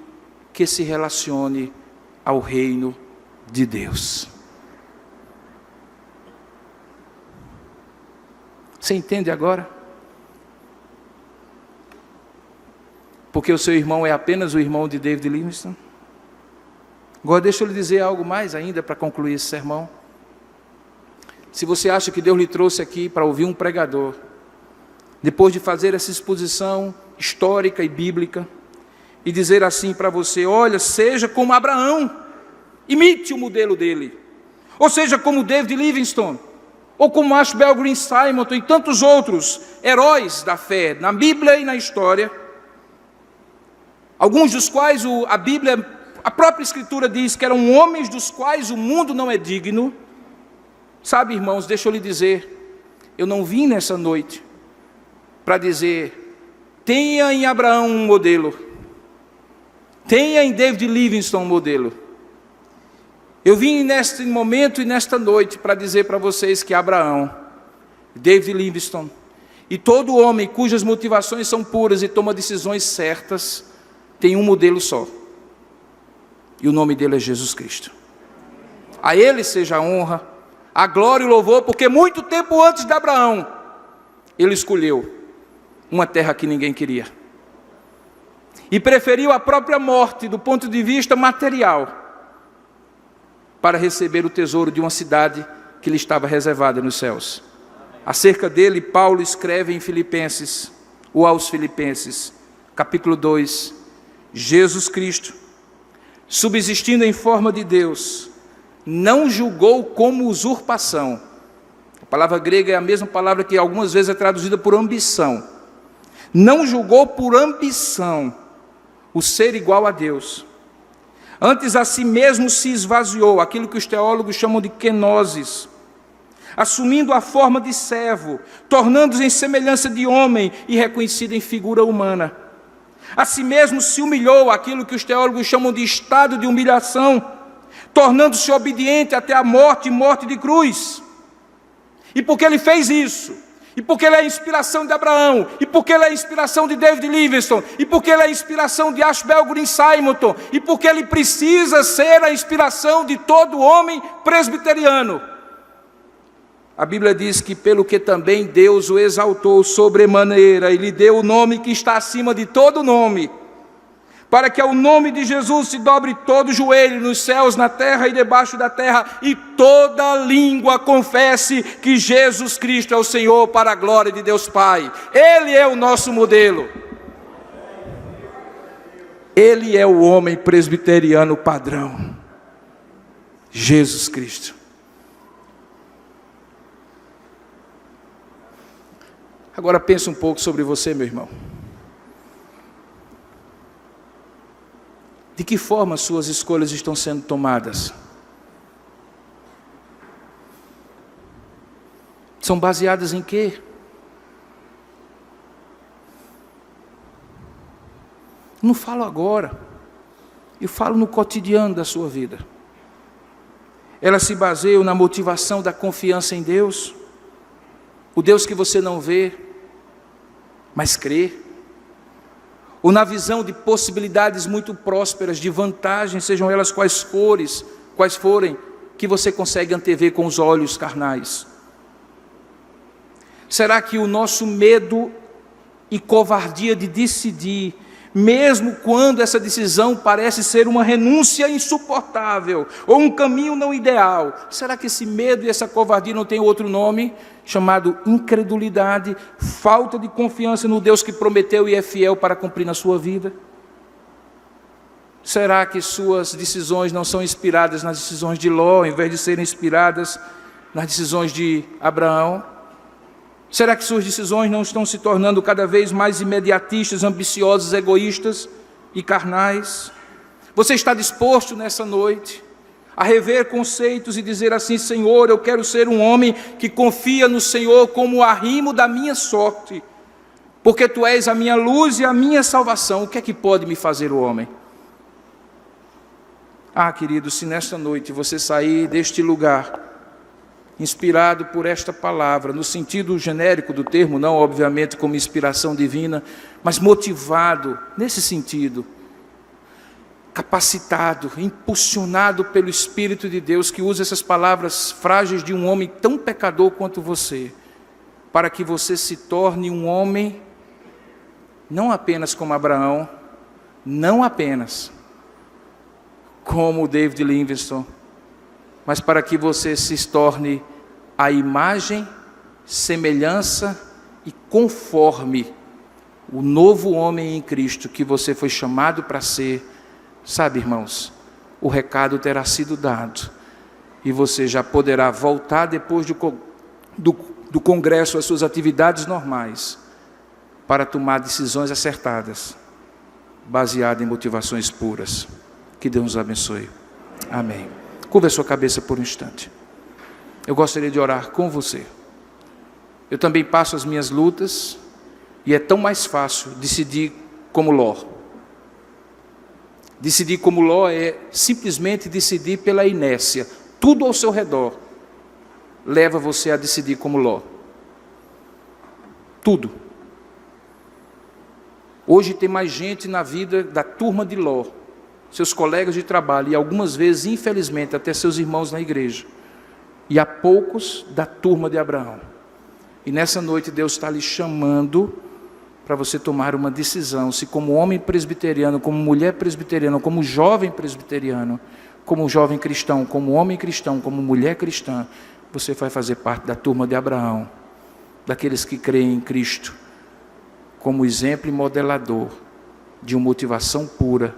que se relacione ao reino de Deus. Você entende agora? Porque o seu irmão é apenas o irmão de David Livingstone? Agora deixa eu lhe dizer algo mais ainda para concluir esse sermão. Se você acha que Deus lhe trouxe aqui para ouvir um pregador, depois de fazer essa exposição histórica e bíblica, e dizer assim para você: olha, seja como Abraão, imite o modelo dele, ou seja, como David Livingstone, ou como Ashbel Green Simonton e tantos outros heróis da fé, na Bíblia e na história, alguns dos quais a Bíblia, a própria Escritura diz que eram homens dos quais o mundo não é digno. Sabe, irmãos, deixa eu lhe dizer, eu não vim nessa noite para dizer, tenha em Abraão um modelo, tenha em David Livingstone um modelo. Eu vim neste momento e nesta noite para dizer para vocês que Abraão, David Livingstone e todo homem cujas motivações são puras e toma decisões certas, tem um modelo só. E o nome dele é Jesus Cristo. A ele seja a honra, a glória e o louvor, porque muito tempo antes de Abraão, ele escolheu uma terra que ninguém queria. E preferiu a própria morte do ponto de vista material, para receber o tesouro de uma cidade que lhe estava reservada nos céus. Acerca dele, Paulo escreve em Filipenses, ou aos Filipenses, capítulo 2, Jesus Cristo, subsistindo em forma de Deus, não julgou como usurpação. A palavra grega é a mesma palavra que algumas vezes é traduzida por ambição. Não julgou por ambição o ser igual a Deus. Antes a si mesmo se esvaziou, aquilo que os teólogos chamam de kenosis, assumindo a forma de servo, tornando-se em semelhança de homem e reconhecido em figura humana. A si mesmo se humilhou, aquilo que os teólogos chamam de estado de humilhação, tornando-se obediente até a morte e morte de cruz. E porque ele fez isso, e porque ele é a inspiração de Abraão, e porque ele é a inspiração de David Livingstone, e porque ele é a inspiração de Ashbel Green Simonton, e porque ele precisa ser a inspiração de todo homem presbiteriano. A Bíblia diz que pelo que também Deus o exaltou sobremaneira, e lhe deu o nome que está acima de todo nome, para que ao nome de Jesus se dobre todo o joelho nos céus, na terra e debaixo da terra, e toda língua confesse que Jesus Cristo é o Senhor, para a glória de Deus Pai. Ele é o nosso modelo. Ele é o homem presbiteriano padrão. Jesus Cristo. Agora pense um pouco sobre você, meu irmão. De que forma suas escolhas estão sendo tomadas? São baseadas em quê? Não falo agora, eu falo no cotidiano da sua vida. Elas se baseiam na motivação da confiança em Deus, o Deus que você não vê, mas crê, ou na visão de possibilidades muito prósperas, de vantagens, sejam elas quais forem, que você consegue antever com os olhos carnais. Será que o nosso medo e covardia de decidir, mesmo quando essa decisão parece ser uma renúncia insuportável, ou um caminho não ideal, será que esse medo e essa covardia não tem outro nome? Chamado incredulidade, falta de confiança no Deus que prometeu e é fiel para cumprir na sua vida? Será que suas decisões não são inspiradas nas decisões de Ló, em vez de serem inspiradas nas decisões de Abraão? Será que suas decisões não estão se tornando cada vez mais imediatistas, ambiciosas, egoístas e carnais? Você está disposto nessa noite a rever conceitos e dizer assim: Senhor, eu quero ser um homem que confia no Senhor como o arrimo da minha sorte, porque Tu és a minha luz e a minha salvação. O que é que pode me fazer o homem? Ah, querido, se nesta noite você sair deste lugar inspirado por esta palavra, no sentido genérico do termo, não obviamente como inspiração divina, mas motivado nesse sentido, capacitado, impulsionado pelo Espírito de Deus, que usa essas palavras frágeis de um homem tão pecador quanto você, para que você se torne um homem, não apenas como Abraão, não apenas como David Livingstone, mas para que você se torne a imagem, semelhança e conforme o novo homem em Cristo que você foi chamado para ser. Sabe, irmãos, o recado terá sido dado e você já poderá voltar depois do congresso às suas atividades normais para tomar decisões acertadas, baseadas em motivações puras. Que Deus nos abençoe. Amém. Curva a sua cabeça por um instante. Eu gostaria de orar com você. Eu também passo as minhas lutas e é tão mais fácil decidir como Ló. Decidir como Ló é simplesmente decidir pela inércia. Tudo ao seu redor leva você a decidir como Ló. Tudo. Hoje tem mais gente na vida da turma de Ló, seus colegas de trabalho e algumas vezes, infelizmente, até seus irmãos na igreja. E há poucos da turma de Abraão. E nessa noite Deus está lhe chamando para você tomar uma decisão, se como homem presbiteriano, como mulher presbiteriana, como jovem presbiteriano, como jovem cristão, como homem cristão, como mulher cristã, você vai fazer parte da turma de Abraão, daqueles que creem em Cristo, como exemplo e modelador de uma motivação pura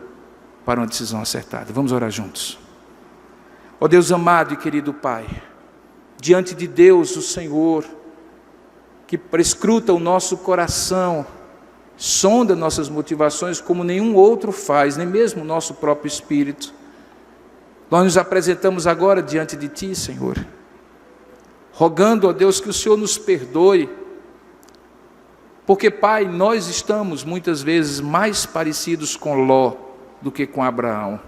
para uma decisão acertada. Vamos orar juntos. Ó Deus amado e querido Pai, diante de Deus, o Senhor, que prescruta o nosso coração, sonda nossas motivações como nenhum outro faz, nem mesmo o nosso próprio espírito. Nós nos apresentamos agora diante de Ti, Senhor, rogando, ó Deus, que o Senhor nos perdoe, porque, Pai, nós estamos muitas vezes mais parecidos com Ló do que com Abraão.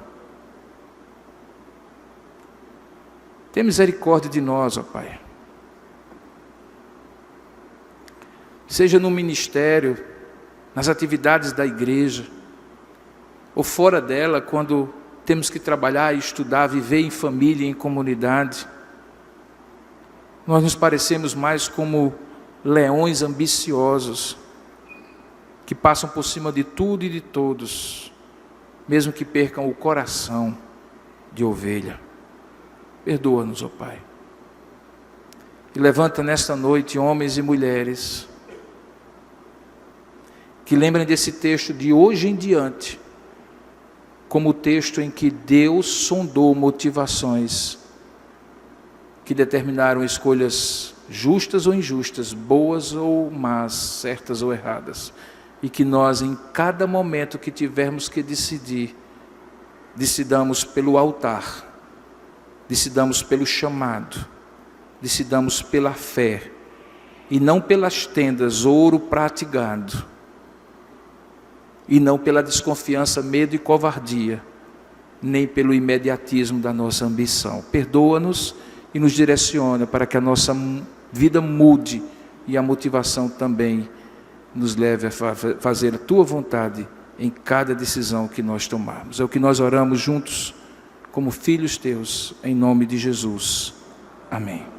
Tenha misericórdia de nós, ó Pai. Seja no ministério, nas atividades da igreja, ou fora dela, quando temos que trabalhar, estudar, viver em família, em comunidade, nós nos parecemos mais como leões ambiciosos, que passam por cima de tudo e de todos, mesmo que percam o coração de ovelha. Perdoa-nos, ó Pai. E levanta nesta noite homens e mulheres que lembrem desse texto de hoje em diante, como o texto em que Deus sondou motivações que determinaram escolhas justas ou injustas, boas ou más, certas ou erradas, e que nós, em cada momento que tivermos que decidir, decidamos pelo altar, decidamos pelo chamado, decidamos pela fé, e não pelas tendas, ouro, prata e gado, e não pela desconfiança, medo e covardia, nem pelo imediatismo da nossa ambição. Perdoa-nos e nos direciona para que a nossa vida mude e a motivação também nos leve a fazer a Tua vontade em cada decisão que nós tomarmos. É o que nós oramos juntos, como filhos Teus, em nome de Jesus. Amém.